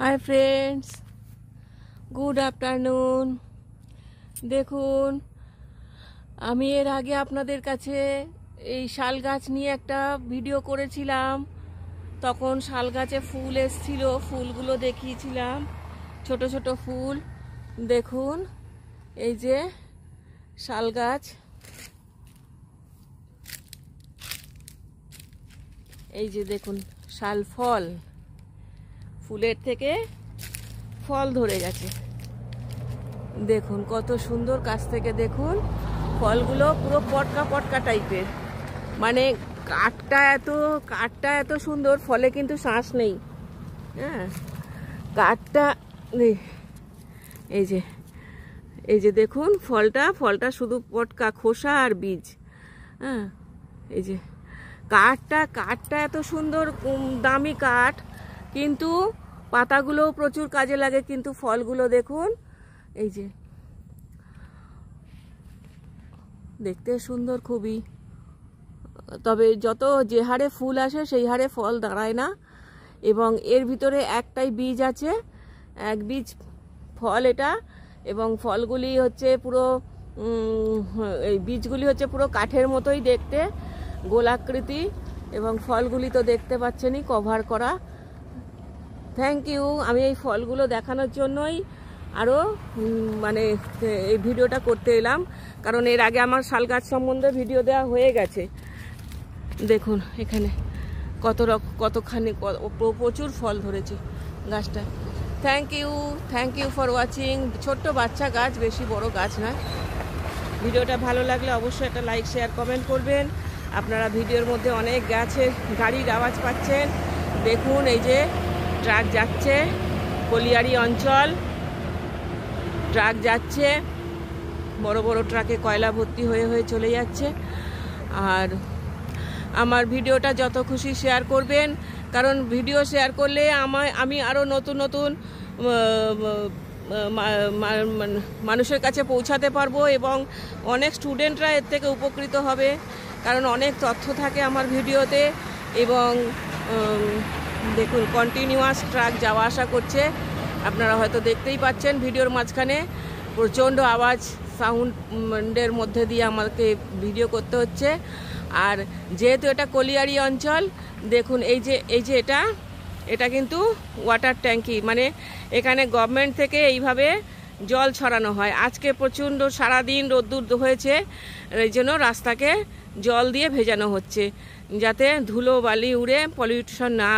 Hi friends, good afternoon. দেখুন, আমি এর আগে আপনাদের কাছে এই শাল গাছ নিয়ে একটা ভিডিও করেছিলাম। তখন শাল গাছে ফুল এসেছিল, ফুলগুলো দেখিয়েছিলাম, ছোট ছোট ফুল। দেখুন, এই যে শাল গাছ, এই যে দেখুন শাল ফল, ফুলের থেকে ফল ধরে গেছে। দেখুন কত সুন্দর, কাছ থেকে দেখুন ফলগুলো পুরো পটকা পটকা টাইপের, মানে কাঠটা এত সুন্দর, ফলে কিন্তু শ্বাস নেই। হ্যাঁ, কাঠটা এই যে দেখুন ফলটা শুধু পটকা, খোসা আর বীজ। হ্যাঁ, এই যে কাঠটা এত সুন্দর, দামি কাঠ, কিন্তু পাতাগুলোও প্রচুর কাজে লাগে। কিন্তু ফলগুলো দেখুন, এই যে দেখতে সুন্দর খুবই, তবে যে হারে ফুল আসে সেই হারে ফল দাঁড়ায় না। এবং এর ভিতরে একটাই বীজ আছে, এক বীজ ফল এটা। এবং ফলগুলি হচ্ছে পুরো এই বীজগুলি হচ্ছে পুরো কাঠের মতোই দেখতে, গোলাকৃতি। এবং ফলগুলি তো দেখতে পাচ্ছেনই, কভার করা। Thank you. আমি এই ফলগুলো দেখানোর জন্যই আরও মানে এই ভিডিওটা করতে এলাম, কারণ এর আগে আমার শাল গাছ সম্বন্ধে ভিডিও দেওয়া হয়ে গেছে। দেখুন এখানে কতখানি প্রচুর ফল ধরেছে গাছটা। Thank you for watching. ছোট্ট বাচ্চা গাছ, বেশি বড় গাছ না। ভিডিওটা ভালো লাগলে অবশ্যই একটা লাইক, শেয়ার, কমেন্ট করবেন। আপনারা ভিডিওর মধ্যে অনেক গাড়ির আওয়াজ পাচ্ছেন। দেখুন এই যে ট্রাক যাচ্ছে, কলিয়ারি অঞ্চল, ট্রাক যাচ্ছে, বড় বড় ট্রাকে কয়লা ভর্তি হয়ে চলে যাচ্ছে। আর আমার ভিডিওটা যত খুশি শেয়ার করবেন, কারণ ভিডিও শেয়ার করলে আমি আরও নতুন নতুন মানুষের কাছে পৌঁছাতে পারবো, এবং অনেক স্টুডেন্টরা এর থেকে উপকৃত হবে, কারণ অনেক তথ্য থাকে আমার ভিডিওতে। এবং দেখুন কন্টিনিউয়াস ট্রাক যাওয়া আসা করছে, আপনারা হয়তো দেখতেই পাচ্ছেন। ভিডিওর মাঝখানে প্রচণ্ড আওয়াজ, সাউন্ডের মধ্যে দিয়ে আমাকে ভিডিও করতে হচ্ছে। আর যেহেতু এটা কলিয়ারি অঞ্চল, দেখুন এই যে এটা কিন্তু ওয়াটার ট্যাঙ্কি, মানে এখানে গভর্নমেন্ট থেকে এইভাবে জল ছড়ানো হয়। আজকে প্রচণ্ড সারাদিন রোদ্দুর হয়েছে, এই জন্য রাস্তাকে জল দিয়ে ভেজানো হচ্ছে, যাতে ধুলো বালি উড়ে পলিউশন না